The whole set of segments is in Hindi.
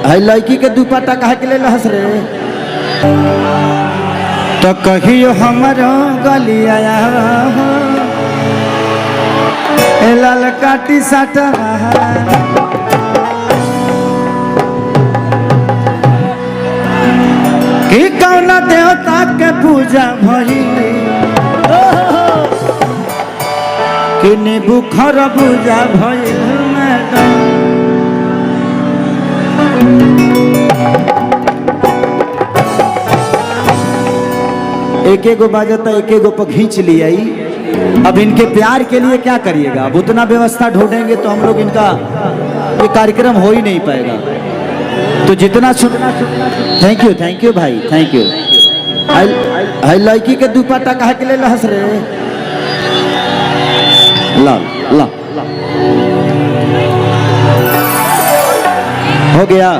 है लड़की के दुपट्टा कहे के ले हंस रे तो कहियो हमारो गलिया लाल काटी साटा कि कौना देवता के पूजा भई कि नींबू खरबूजा भई एक एक गो बाजता एक एक गो पर खींच लिया ही। अब इनके प्यार के लिए क्या करिएगा, अब उतना व्यवस्था ढूंढेंगे तो हम लोग इनका ये कार्यक्रम हो ही नहीं पाएगा। तो जितना थैंक यू भाई, थैंक यू। है लड़की के दुपट्टा कहे के ले हंस रे ला ला हो गया।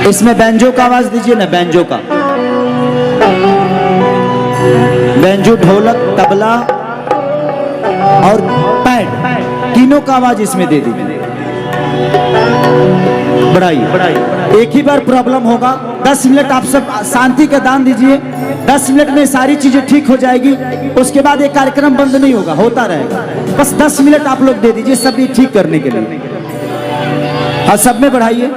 इसमें बैंजो का आवाज दीजिए ना, बैंजो का, बैंजो, ढोलक, तबला और पैड, तीनों का आवाज इसमें दे दीजिए। बढ़ाइए। एक ही बार प्रॉब्लम होगा, 10 मिनट आप सब शांति का दान दीजिए। 10 मिनट में सारी चीजें ठीक हो जाएगी। उसके बाद ये कार्यक्रम बंद नहीं होगा, होता रहेगा। बस 10 मिनट आप लोग दे दीजिए सब ये ठीक करने के लिए। हाँ, सब में बढ़ाइए।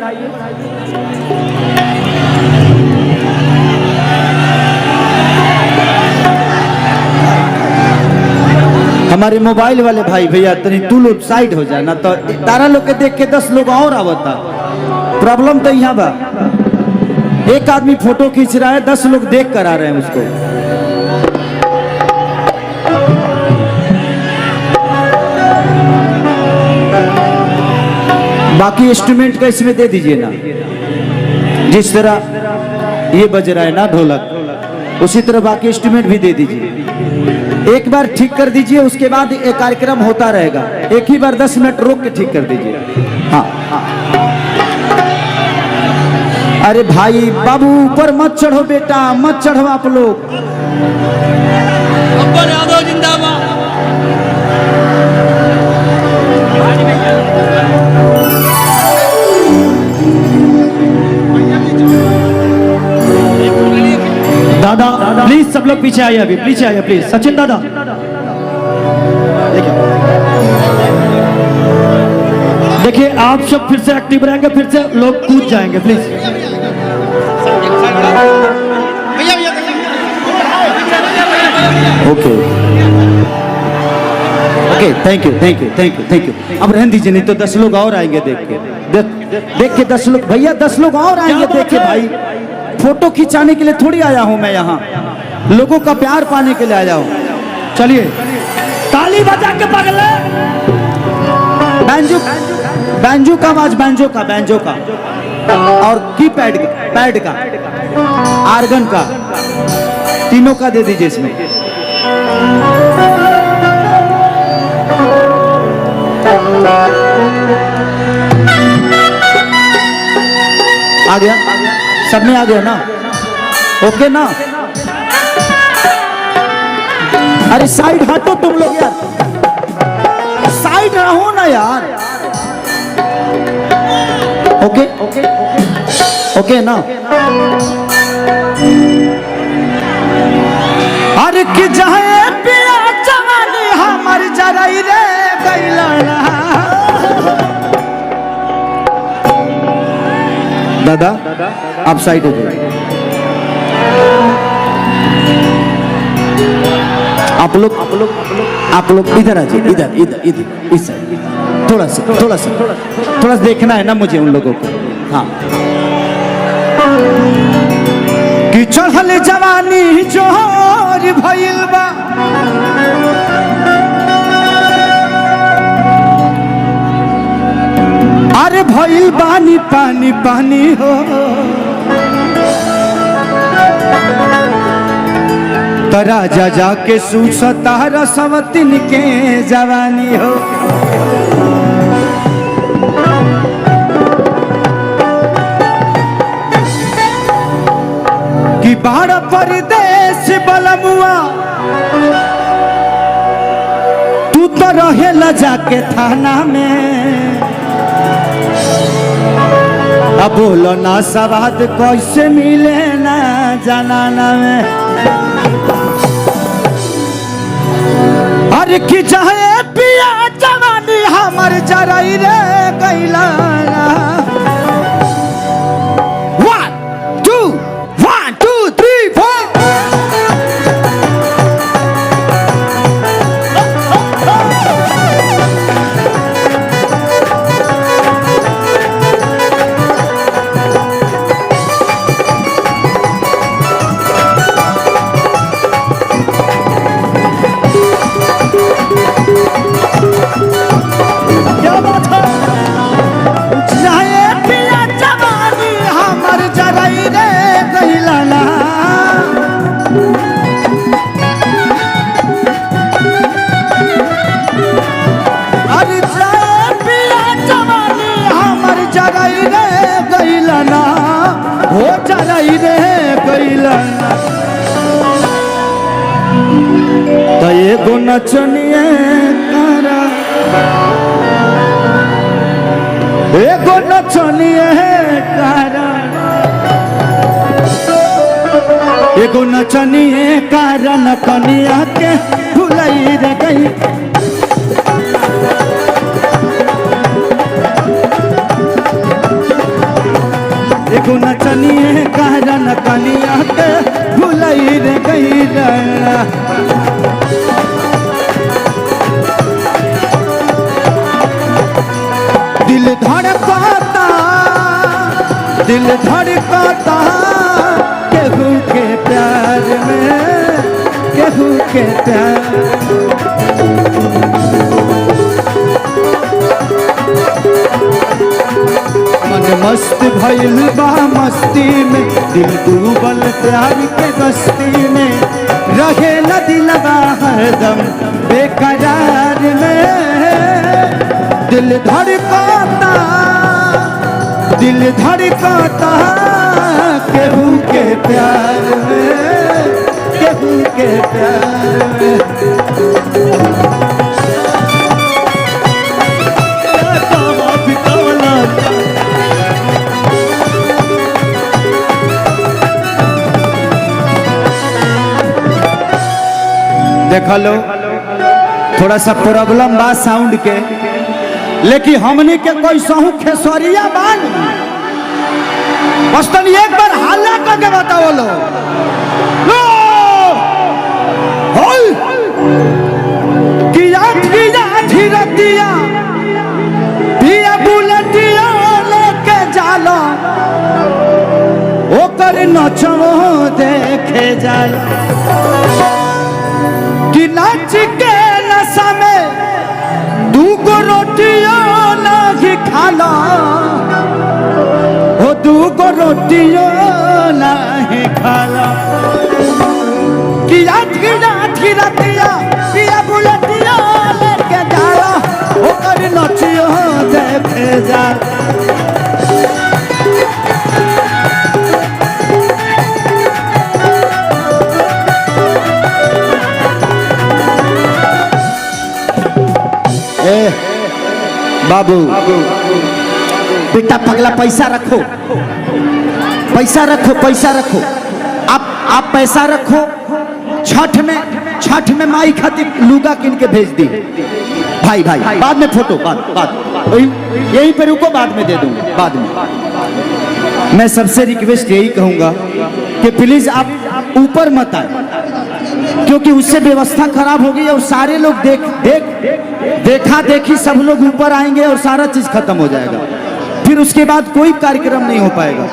हमारे मोबाइल वाले भाई भैया तनी तू लोग साइड हो जाए ना, तो तारा लोग के देख के 10 लोग और आवता। प्रॉब्लम तो यहाँ बा, एक आदमी फोटो खींच रहा है, 10 लोग देख कर आ रहे हैं उसको। बाकी इंस्ट्रूमेंट का इसमें दे दीजिए ना, जिस तरह ये बज रहा है ना ढोलक, उसी तरह बाकी इंस्ट्रूमेंट भी दे दीजिए। एक बार ठीक कर दीजिए, उसके बाद एक कार्यक्रम होता रहेगा। एक ही बार 10 मिनट रोक के ठीक कर दीजिए। हाँ, अरे भाई बाबू ऊपर मत चढ़ो बेटा, मत चढ़ो आप लोग। जिंदाबाद। दादा प्लीज सब लोग पीछे आइए, अभी पीछे आइए प्लीज। सचिन दादा देखिए, आप सब फिर से एक्टिव रहेंगे, फिर से लोग कूद जाएंगे please. Okay okay, thank you thank you thank you thank you. अब रहने दीजिए, नहीं तो 10 लोग और आएंगे देख के, देख के 10 लोग भैया 10 लोग और आएंगे देख के। भाई फोटो खिंचाने के लिए थोड़ी आया हूं मैं यहाँ, लोगों का प्यार पाने के लिए आया हूं। चलिए ताली बजा के पगले। बैंजो, बैंजो का आवाज, बैंजो का, बैंजो का, और की पैड का, आर्गन का, तीनों का दे दीजिए इसमें। आ गया, सब में आ गया ना? ओके ना? अरे साइड हटो तुम लोग यार, साइड रहो ना यार। ओके ओके ओके ना? अरे कि जाए पिया जवानी हमर जराई रे गइला। दादा आप साइड हो जाइए। आप लोग इधर आ जाइए, इधर इस साइड। थोड़ा सा देखना है ना मुझे उन लोगों को। हाँ, कि चढ़ल जवानी जोर भइल बा, अरे भइल बानी पानी पानी हो। तो राजा जाके सूसता रसवतिन के जवानी हो। कि बाड़ परदेश बलमुआ तू तो रहेला जाके थाना में। बोलो ना सवाद कैसे मिले ना जनाना में। अरे कि चाहे पिया जवानी हमर जराई रे कैला। 1 2 1 2 3 4 हो चराई रे कैला। तो एगो नचनिए कारा, एगो नचनिए कारा, एगो नचनिए कारा नकनिया के भुलाई रे गई। एगो नचनिए कारण कनिया के भुलई रे गई। दिल धड़कता, दिल धड़कता केहू के प्यार में, केहू के प्यार। मस्त भइल बा मस्ती में, दिल डूबल प्यार के बस्ती में, रहे न दिलवा हरदम बेकरार में। दिल धड़कता, दिल धड़कता केहू के प्यार में, केहू के प्यार में। देख लो थोड़ा सा प्रॉब्लम बा साउंड के, लेकिन हमने के कोई सहू खेसरिया बान बस तनी एक बार हल्ला करके बताओ लो। किया किया धीरतिया पिया बुलटिया लेके जालो, ओकर नचवो देखे जालो। कि नाच के नशा में दूगो रोटियों नहीं खाला, हो दूगो रोटियों नहीं खाला। कि आठिया रतिया पिया बुलटिया लेके जाला, ओकर नचियो देखे जा। बाबू बेटा पगला पैसा रखो, पैसा रखो, पैसा रखो। आप पैसा रखो। छठ में माई खातिर लुगा किन के भेज दी। भाई भाई बाद में फोटो, बाद यहीं पे रुको, बाद में दे दूंगा बाद में। मैं सबसे रिक्वेस्ट यही कहूंगा कि प्लीज आप ऊपर मत आए, क्योंकि उससे व्यवस्था खराब होगी और सारे लोग देखा देखी सब लोग ऊपर आएंगे और सारा चीज खत्म हो जाएगा। फिर उसके बाद कोई कार्यक्रम नहीं हो पाएगा।